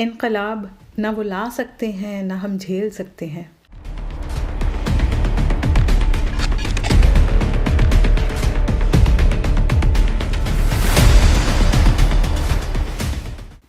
انقلاب نہ وہ لا سکتے ہیں نہ ہم جھیل سکتے ہیں۔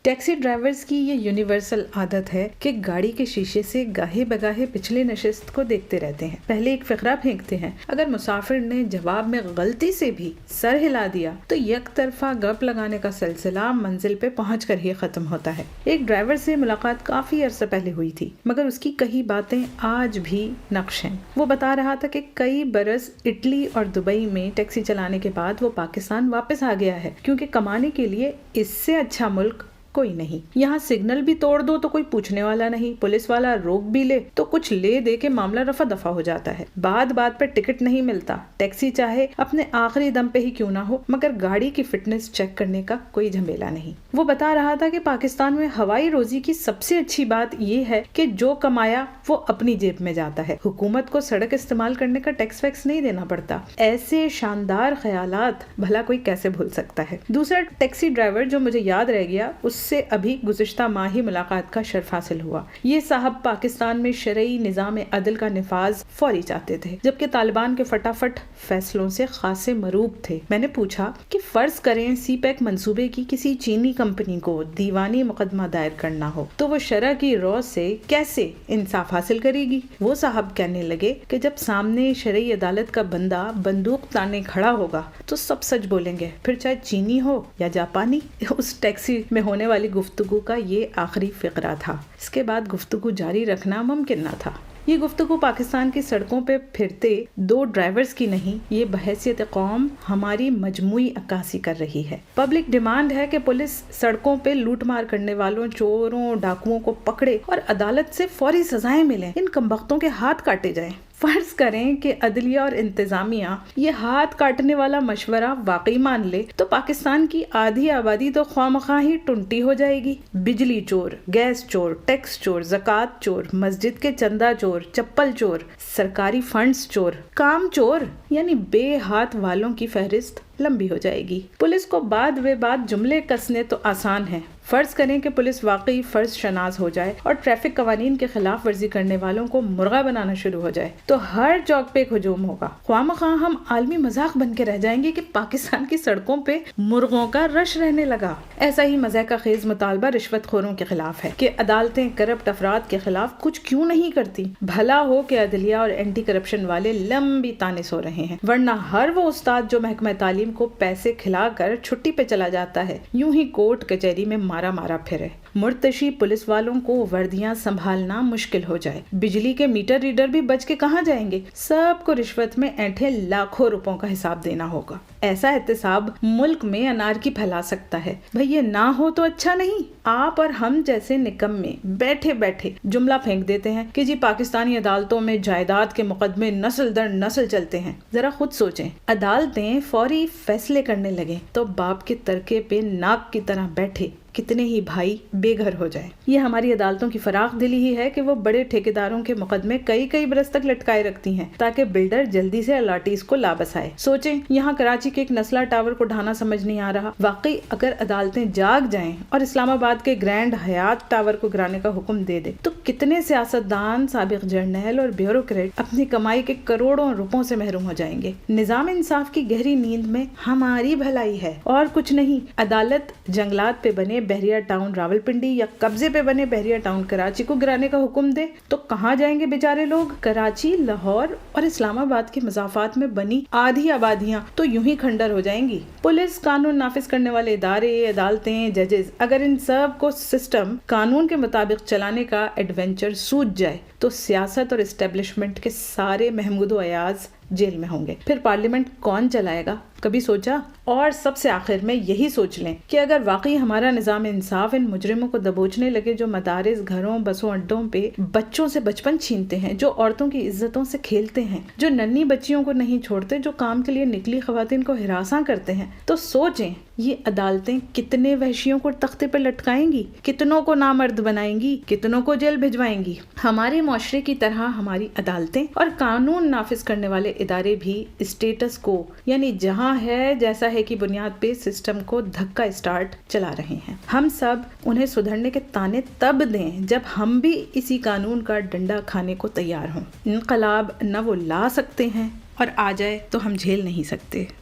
ٹیکسی ڈرائیورز کی یہ یونیورسل عادت ہے کہ گاڑی کے شیشے سے گاہے بگاہے پچھلے نشست کو دیکھتے رہتے ہیں، پہلے ایک فقرہ پھینکتے ہیں، اگر مسافر نے جواب میں غلطی سے بھی سر ہلا دیا تو یک طرفہ گپ لگانے کا سلسلہ منزل پہ پہنچ کر ہی ختم ہوتا ہے۔ ایک ڈرائیور سے ملاقات کافی عرصہ پہلے ہوئی تھی، مگر اس کی کئی باتیں آج بھی نقش ہیں۔ وہ بتا رہا تھا کہ کئی برس اٹلی اور دبئی میں ٹیکسی چلانے کے بعد وہ پاکستان واپس آ گیا ہے، کیونکہ کمانے کے لیے اس سے اچھا ملک کوئی نہیں۔ یہاں سگنل بھی توڑ دو تو کوئی پوچھنے والا نہیں، پولیس والا روک بھی لے تو کچھ لے دے کے معاملہ رفع دفع ہو جاتا ہے، بات بات پر ٹکٹ نہیں ملتا، ٹیکسی چاہے اپنے آخری دم پہ ہی کیوں نہ ہو مگر گاڑی کی فٹنس چیک کرنے کا کوئی جھمیلا نہیں۔ وہ بتا رہا تھا کہ پاکستان میں ہوائی روزی کی سب سے اچھی بات یہ ہے کہ جو کمایا وہ اپنی جیب میں جاتا ہے، حکومت کو سڑک استعمال کرنے کا ٹیکس ویکس نہیں دینا پڑتا۔ ایسے شاندار خیالات بھلا کوئی کیسے بھول سکتا ہے۔ دوسرا ٹیکسی ڈرائیور جو مجھے یاد رہ گیا، اس سے ابھی گزشتہ ماہ ہی ملاقات کا شرف حاصل ہوا۔ یہ صاحب پاکستان میں شرعی نظام عدل کا نفاذ فوری چاہتے تھے، جبکہ طالبان کے فٹافٹ فیصلوں سے خاصے مروب تھے۔ میں نے پوچھا کہ فرض کریں سی پیک منصوبے کی کسی چینی کمپنی کو دیوانی مقدمہ دائر کرنا ہو تو وہ شرع کی رو سے کیسے انصاف حاصل کرے گی؟ وہ صاحب کہنے لگے کہ جب سامنے شرعی عدالت کا بندہ بندوق تانے کھڑا ہوگا تو سب سچ بولیں گے، پھر چاہے چینی ہو یا جاپانی۔ اس ٹیکسی میں ہونے والی گفتگو کا یہ آخری فقرہ تھا، اس کے بعد گفتگو جاری رکھنا ممکن نہ تھا۔ یہ گفتگو پاکستان کی سڑکوں پہ پھرتے دو ڈرائیورز کی نہیں، یہ بحیثیت قوم ہماری مجموعی عکاسی کر رہی ہے۔ پبلک ڈیمانڈ ہے کہ پولیس سڑکوں پہ لوٹ مار کرنے والوں، چوروں، ڈاکوؤں کو پکڑے اور عدالت سے فوری سزائیں ملیں، ان کمبختوں کے ہاتھ کاٹے جائیں۔ فرض کریں کہ عدلیہ اور انتظامیہ یہ ہاتھ کاٹنے والا مشورہ واقعی مان لے تو پاکستان کی آدھی آبادی تو خواہ مخواہ ہی ٹنٹی ہو جائے گی۔ بجلی چور، گیس چور، ٹیکس چور، زکوٰۃ چور، مسجد کے چندہ چور، چپل چور، سرکاری فنڈز چور، کام چور، یعنی بے ہاتھ والوں کی فہرست لمبی ہو جائے گی۔ پولیس کو بعد و بعد جملے کسنے تو آسان ہیں۔ فرض کریں کہ پولیس واقعی فرض شناس ہو جائے اور ٹریفک قوانین کے خلاف ورزی کرنے والوں کو مرغا بنانا شروع ہو جائے تو ہر چوک پہ ایک ہجوم ہوگا۔ خواہ مخواہ ہم عالمی مذاق بن کے رہ جائیں گے کہ پاکستان کی سڑکوں پہ مرغوں کا رش رہنے لگا۔ ایسا ہی مضحکہ خیز مطالبہ رشوت خوروں کے خلاف ہے کہ عدالتیں کرپٹ افراد کے خلاف کچھ کیوں نہیں کرتی۔ بھلا ہو کہ عدلیہ اور اینٹی کرپشن والے لمبی تانے سو رہے ہیں، ورنہ ہر وہ استاد جو محکمہ تعلیم کو پیسے کھلا کر چھٹی پہ چلا جاتا ہے یوں ہی کورٹ کچہری میں مارا پھرے۔ مرتشی پولیس والوں کو وردیاں سنبھالنا مشکل ہو جائے، بجلی کے میٹر ریڈر بھی بچ کے کہاں جائیں گے؟ سب کو رشوت میں اینٹھے لاکھوں روپوں کا حساب دینا ہوگا۔ ایسا احتساب ملک میں انارکی پھیلا سکتا ہے۔ بھئی یہ نہ ہو تو اچھا نہیں۔ آپ اور ہم جیسے نکمے بیٹھے بیٹھے جملہ پھینک دیتے ہیں کہ جی پاکستانی عدالتوں میں جائیداد کے مقدمے نسل در نسل چلتے ہیں۔ ذرا خود سوچیں، عدالتیں فوری فیصلے کرنے لگیں تو باپ کے ترکے پہ ناک کی طرح بیٹھے کتنے ہی بھائی بے گھر ہو جائیں۔ یہ ہماری عدالتوں کی فراخ دلی ہی ہے کہ وہ بڑے ٹھیکیداروں کے مقدمے کئی برس تک لٹکائے رکھتی ہیں تاکہ بلڈر جلدی سے الاٹیز کو لابس آئے۔ سوچیں، یہاں کراچی کے ایک نسلہ ٹاور کو ڈھانا سمجھ نہیں آ رہا۔ واقعی اگر عدالتیں جاگ جائیں اور اسلام آباد کے گرینڈ حیات ٹاور کو گرانے کا حکم دے دے تو کتنے سیاستدان، سابق جرنیل اور بیوروکریٹ اپنی کمائی کے کروڑوں روپوں سے محروم ہو جائیں گے۔ نظام انصاف کی گہری نیند میں ہماری بھلائی ہے اور کچھ نہیں۔ عدالت جنگلات پہ بنے بحریہ ٹاؤن راولپنڈی یا قبضے پہ بنے بحریہ ٹاؤن کراچی کو گرانے کا حکم دے تو کہاں جائیں گے بیچارے لوگ؟ کراچی، لاہور اور اسلام آباد کے مضافات میں بنی آدھی آبادیاں تو یوں ہی کھنڈر ہو جائیں گی۔ پولیس، قانون نافذ کرنے والے ادارے، عدالتیں، ججز، اگر ان سب کو سسٹم قانون کے مطابق چلانے کا ایڈونچر سوج جائے تو سیاست اور اسٹیبلشمنٹ کے سارے محمود و ایاز جیل میں ہوں گے۔ پھر پارلیمنٹ کون چلائے گا؟ کبھی سوچا؟ اور سب سے آخر میں یہی سوچ لیں کہ اگر واقعی ہمارا نظام انصاف ان مجرموں کو دبوچنے لگے جو مدارس، گھروں، بسوں، اڈوں پہ بچوں سے بچپن چھینتے ہیں، جو عورتوں کی عزتوں سے کھیلتے ہیں، جو ننھی بچیوں کو نہیں چھوڑتے، جو کام کے لیے نکلی خواتین کو ہراساں کرتے ہیں، تو سوچیں یہ عدالتیں کتنے وحشیوں کو تختے پر لٹکائیں گی، کتنوں کو نامرد بنائیں گی، کتنوں کو جیل بھجوائیں گی۔ ہمارے معاشرے کی طرح ہماری عدالتیں اور قانون نافذ کرنے والے ادارے بھی اسٹیٹس کو یعنی جہاں ہے جیسا ہے کی بنیاد پہ سسٹم کو دھکا اسٹارٹ چلا رہے ہیں۔ ہم سب انہیں سدھرنے کے تانے تب دیں جب ہم بھی اسی قانون کا ڈنڈا کھانے کو تیار ہوں۔ انقلاب نہ وہ لا سکتے ہیں اور آ جائے تو ہم جھیل نہیں سکتے۔